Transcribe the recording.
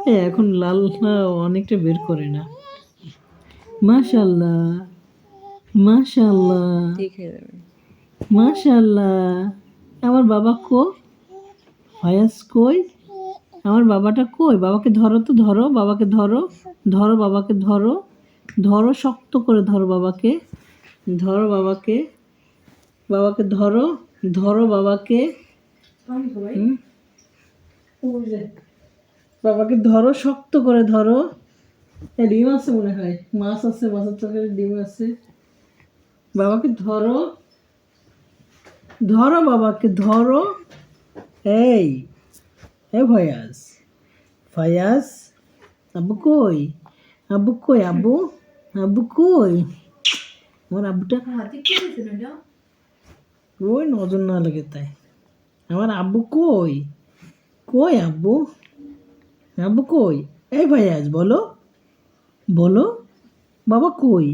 এখন লাল অনেকটা বের করে না। মাশাল্লাহ, মাশাল্লাহ, দেখে যাবে। মাশাল্লাহ। আমার বাবা ফায়াজ কই? আমার বাবাটা কই? বাবাকে ধরো তো, ধরো বাবাকে, ধরো ধরো বাবাকে, ধরো ধরো, শক্ত করে ধরো বাবাকে, ধরো বাবাকে, বাবাকে ধরো, ধরো বাবাকে। হুম? বাবাকে ধরো, শক্ত করে ধরো। ডিম আছে মনে হয়, মাছ আছে, মাছের তরকারি ডিম আছে। বাবাকে ধরো, ধরো বাবাকে, ধরো। এই এ ফয়াজ, ফয়াজ, আব্বু কই? আব্বু কই? আব্বু, আব্বু কই? আমার আব্বুটা ওই নজর না লাগে তাই। আমার আব্বু কই? কই আব্বু? আব্বু কই? এই ফয়াজ বলো, বলো বাবা কই?